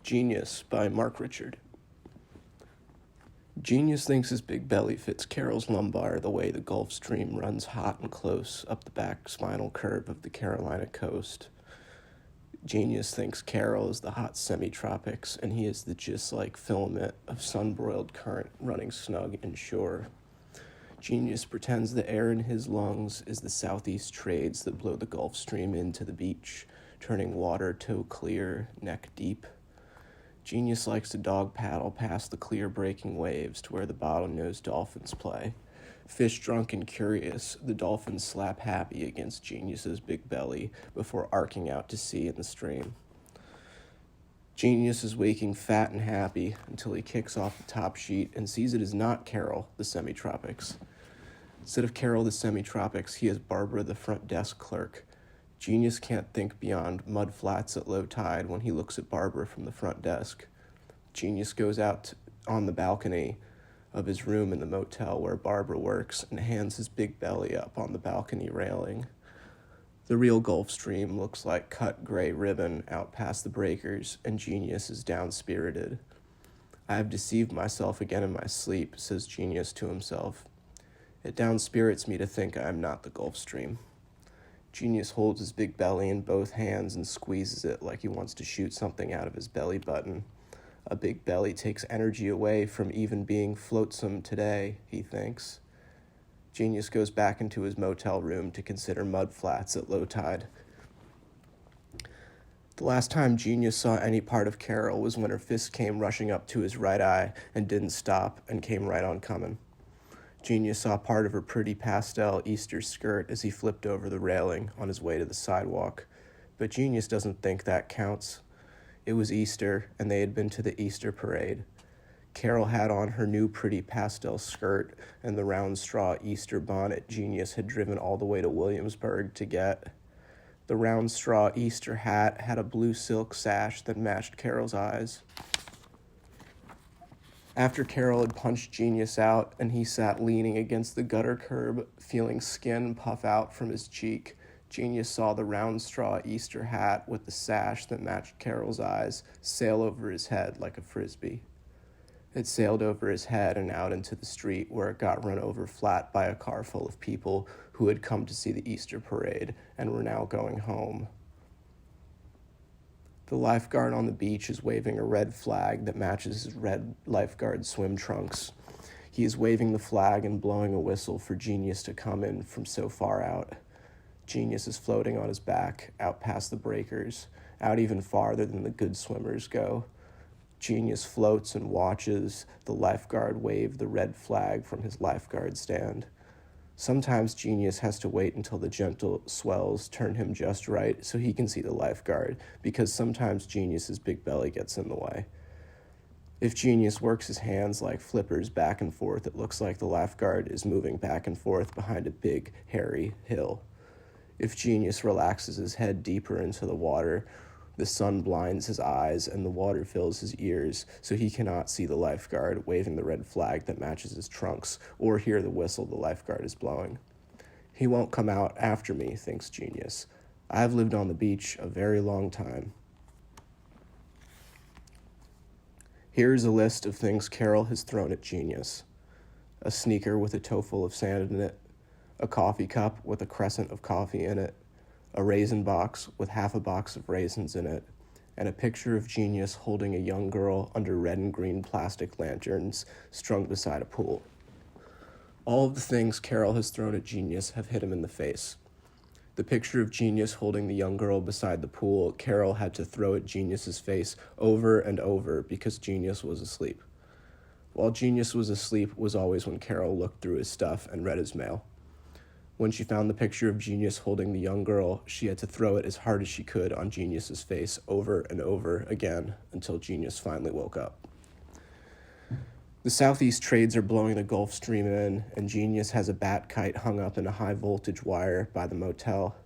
Genius by Mark Richard. Genius thinks his big belly fits Carol's lumbar the way the Gulf Stream runs hot and close up the back spinal curve of the Carolina coast. Genius thinks Carol is the hot semi-tropics, and he is the gist-like filament of sun-broiled current running snug inshore. Genius pretends the air in his lungs is the southeast trades that blow the Gulf Stream into the beach, turning water toe clear, neck deep. Genius likes to dog paddle past the clear breaking waves to where the bottlenose dolphins play. Fish drunk and curious, the dolphins slap happy against Genius's big belly before arcing out to sea in the stream. Genius is waking fat and happy until he kicks off the top sheet and sees it is not Carol, the semi-tropics. Instead of Carol, the semi-tropics, he has Barbara, the front desk clerk. Genius can't think beyond mud flats at low tide when he looks at Barbara from the front desk. Genius goes out on the balcony of his room in the motel where Barbara works and hands his big belly up on the balcony railing. The real Gulf Stream looks like cut gray ribbon out past the breakers, and Genius is down-spirited. I have deceived myself again in my sleep, says Genius to himself. It down-spirits me to think I am not the Gulf Stream. Genius holds his big belly in both hands and squeezes it like he wants to shoot something out of his belly button. A big belly takes energy away from even being floatsome today, he thinks. Genius goes back into his motel room to consider mud flats at low tide. The last time Genius saw any part of Carol was when her fist came rushing up to his right eye and didn't stop and came right on coming. Genius saw part of her pretty pastel Easter skirt as he flipped over the railing on his way to the sidewalk, but Genius doesn't think that counts. It was Easter, and they had been to the Easter parade. Carol had on her new pretty pastel skirt and the round straw Easter bonnet Genius had driven all the way to Williamsburg to get. The round straw Easter hat had a blue silk sash that matched Carol's eyes. After Carol had punched Genius out and he sat leaning against the gutter curb, feeling skin puff out from his cheek, Genius saw the round straw Easter hat with the sash that matched Carol's eyes sail over his head like a frisbee. It sailed over his head and out into the street where it got run over flat by a car full of people who had come to see the Easter parade and were now going home. The lifeguard on the beach is waving a red flag that matches his red lifeguard swim trunks. He is waving the flag and blowing a whistle for Genius to come in from so far out. Genius is floating on his back, out past the breakers, out even farther than the good swimmers go. Genius floats and watches the lifeguard wave the red flag from his lifeguard stand. Sometimes Genius has to wait until the gentle swells turn him just right so he can see the lifeguard, because sometimes Genius's big belly gets in the way. If Genius works his hands like flippers back and forth, it looks like the lifeguard is moving back and forth behind a big, hairy hill. If Genius relaxes his head deeper into the water, the sun blinds his eyes and the water fills his ears, so he cannot see the lifeguard waving the red flag that matches his trunks or hear the whistle the lifeguard is blowing. He won't come out after me, thinks Genius. I've lived on the beach a very long time. Here is a list of things Carol has thrown at Genius. A sneaker with a toe full of sand in it, a coffee cup with a crescent of coffee in it, a raisin box with half a box of raisins in it, and a picture of Genius holding a young girl under red and green plastic lanterns strung beside a pool. All of the things Carol has thrown at Genius have hit him in the face. The picture of Genius holding the young girl beside the pool, Carol had to throw at Genius's face over and over because Genius was asleep. While Genius was asleep was always when Carol looked through his stuff and read his mail. When she found the picture of Genius holding the young girl, she had to throw it as hard as she could on Genius's face over and over again until Genius finally woke up. The southeast trades are blowing the Gulf Stream in, and Genius has a bat kite hung up in a high-voltage wire by the motel.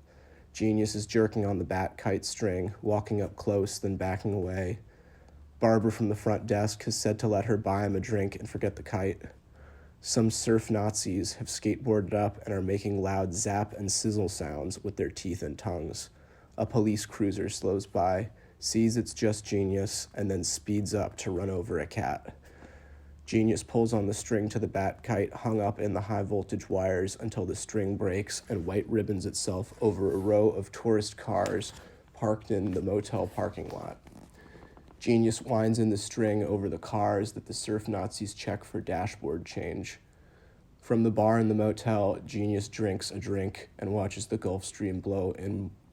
Genius is jerking on the bat kite string, walking up close, then backing away. Barbara from the front desk has said to let her buy him a drink and forget the kite. Some surf Nazis have skateboarded up and are making loud zap and sizzle sounds with their teeth and tongues. A police cruiser slows by. sees it's just Genius, and then speeds up to run over a cat. Genius pulls on the string to the bat kite hung up in the high-voltage wires until the string breaks and white ribbons itself over a row of tourist cars parked in the motel parking lot. Genius winds in the string over the cars that the surf Nazis check for dashboard change. From the bar in the motel, Genius drinks a drink and watches the Gulf Stream blow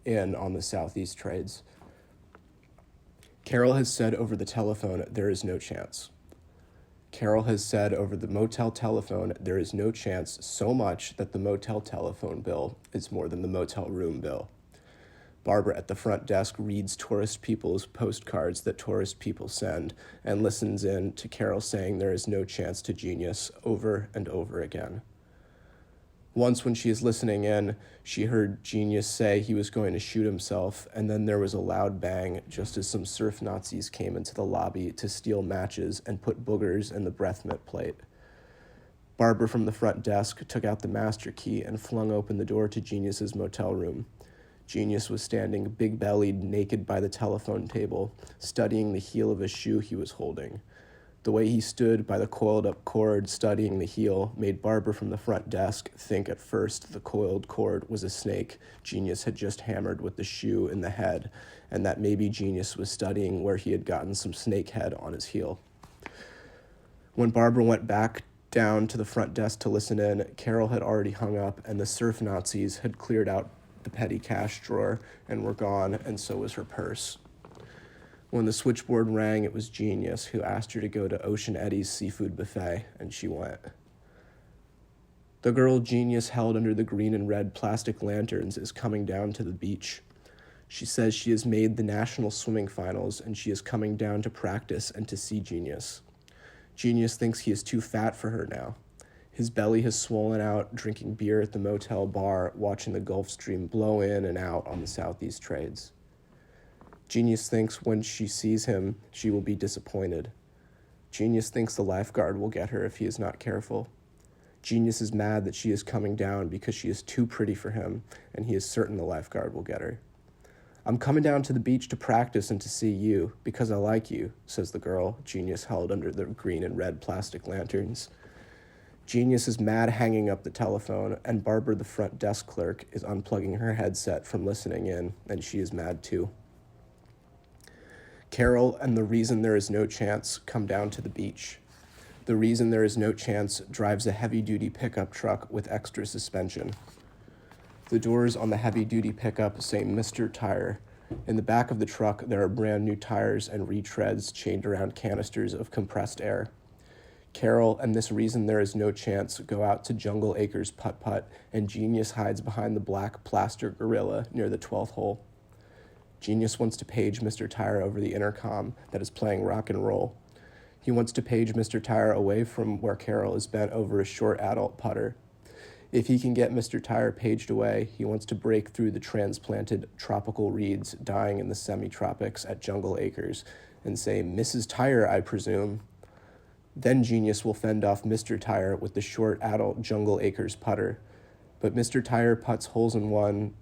in on the southeast trades. Carol has said over the telephone, there is no chance. Carol has said over the motel telephone, there is no chance, so much that the motel telephone bill is more than the motel room bill. Barbara at the front desk reads tourist people's postcards that tourist people send and listens in to Carol saying there is no chance to Genius over and over again. Once when she is listening in, she heard Genius say he was going to shoot himself, and then there was a loud bang just as some surf Nazis came into the lobby to steal matches and put boogers in the breath mint plate. Barbara from the front desk took out the master key and flung open the door to Genius's motel room. Genius was standing big-bellied, naked by the telephone table, studying the heel of a shoe he was holding. The way he stood by the coiled-up cord studying the heel made Barbara from the front desk think at first the coiled cord was a snake Genius had just hammered with the shoe in the head, and that maybe Genius was studying where he had gotten some snake head on his heel. When Barbara went back down to the front desk to listen in, Carol had already hung up, and the surf Nazis had cleared out the petty cash drawer and were gone, and so was her purse. When the switchboard rang, it was Genius who asked her to go to Ocean Eddie's seafood buffet, and she went. The girl Genius held under the green and red plastic lanterns is coming down to the beach. She says she has made the national swimming finals, and she is coming down to practice and to see Genius. Genius thinks he is too fat for her now. His belly has swollen out, drinking beer at the motel bar, watching the Gulf Stream blow in and out on the southeast trades. Genius thinks when she sees him, she will be disappointed. Genius thinks the lifeguard will get her if he is not careful. Genius is mad that she is coming down because she is too pretty for him, and he is certain the lifeguard will get her. I'm coming down to the beach to practice and to see you, because I like you, says the girl Genius held under the green and red plastic lanterns. Genius is mad hanging up the telephone, and Barbara, the front desk clerk, is unplugging her headset from listening in, and she is mad too. Carol and the reason there is no chance come down to the beach. The reason there is no chance drives a heavy-duty pickup truck with extra suspension. The doors on the heavy-duty pickup say Mr. Tire. In the back of the truck, there are brand new tires and retreads chained around canisters of compressed air. Carol and this reason there is no chance go out to Jungle Acres putt-putt, and Genius hides behind the black plaster gorilla near the 12th hole. Genius wants to page Mr. Tire over the intercom that is playing rock and roll. He wants to page Mr. Tire away from where Carol is bent over a short adult putter. If he can get Mr. Tire paged away, he wants to break through the transplanted tropical reeds dying in the semi-tropics at Jungle Acres and say, "Mrs. Tire, I presume." Then Genius will fend off Mr. Tire with the short adult Jungle Acres putter. But Mr. Tire putts holes in one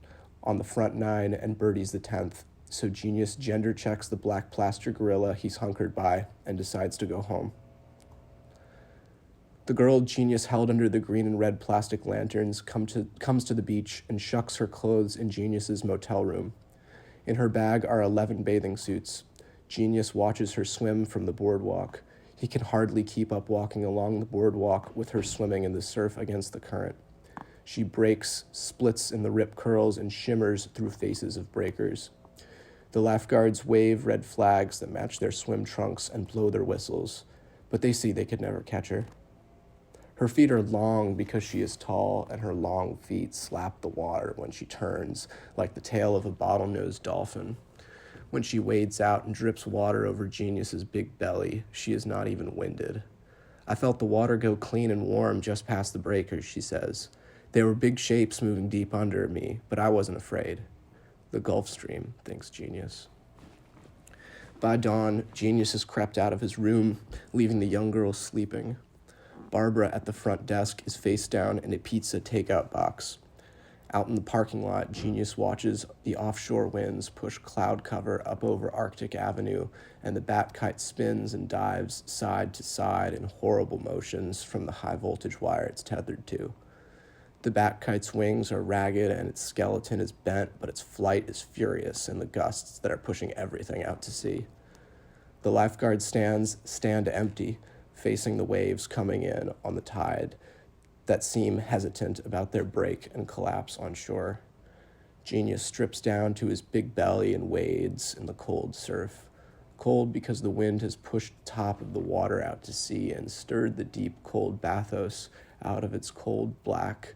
on the front 9 and birdies the 10th, so Genius gender checks the black plaster gorilla he's hunkered by and decides to go home. The girl Genius held under the green and red plastic lanterns comes to the beach and shucks her clothes in Genius's motel room. In her bag are 11 bathing suits. Genius watches her swim from the boardwalk. He can hardly keep up walking along the boardwalk with her swimming in the surf against the current. She breaks, splits in the rip curls, and shimmers through faces of breakers. The lifeguards wave red flags that match their swim trunks and blow their whistles, but they see they could never catch her. Her feet are long because she is tall, and her long feet slap the water when she turns, like the tail of a bottlenose dolphin. When she wades out and drips water over Genius's big belly, she is not even winded. I felt the water go clean and warm just past the breakers, she says. They were big shapes moving deep under me, but I wasn't afraid. The Gulf Stream, thinks Genius. By dawn, Genius has crept out of his room, leaving the young girl sleeping. Barbara at the front desk is face down in a pizza takeout box. Out in the parking lot, Genius watches the offshore winds push cloud cover up over Arctic Avenue, and the bat kite spins and dives side to side in horrible motions from the high voltage wire it's tethered to. The bat kite's wings are ragged and its skeleton is bent, but its flight is furious in the gusts that are pushing everything out to sea. The lifeguard stands stand empty, facing the waves coming in on the tide that seem hesitant about their break and collapse on shore. Genius strips down to his big belly and wades in the cold surf. Cold because the wind has pushed the top of the water out to sea and stirred the deep, cold bathos out of its cold black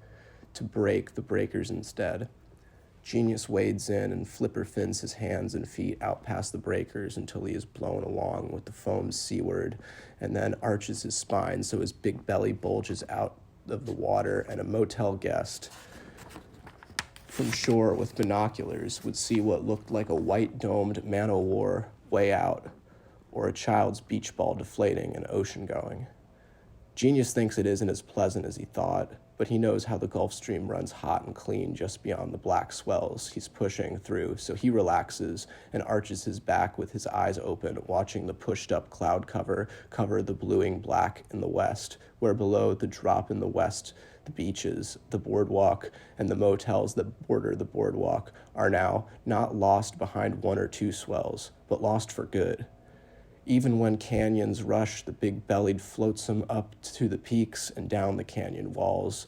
to break the breakers instead. Genius wades in and flipper fins his hands and feet out past the breakers until he is blown along with the foam seaward, and then arches his spine so his big belly bulges out of the water, and a motel guest from shore with binoculars would see what looked like a white-domed man-o'-war way out, or a child's beach ball deflating and ocean going. Genius thinks it isn't as pleasant as he thought, but he knows how the Gulf Stream runs hot and clean just beyond the black swells he's pushing through, so he relaxes and arches his back with his eyes open, watching the pushed-up cloud cover the bluing black in the west, where below the drop in the west, the beaches, the boardwalk, and the motels that border the boardwalk are now not lost behind one or two swells, but lost for good. Even when canyons rush, the big-bellied floats him up to the peaks and down the canyon walls,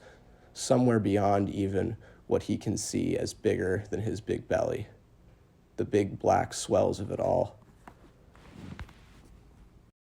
somewhere beyond even what he can see as bigger than his big belly. The big black swells of it all.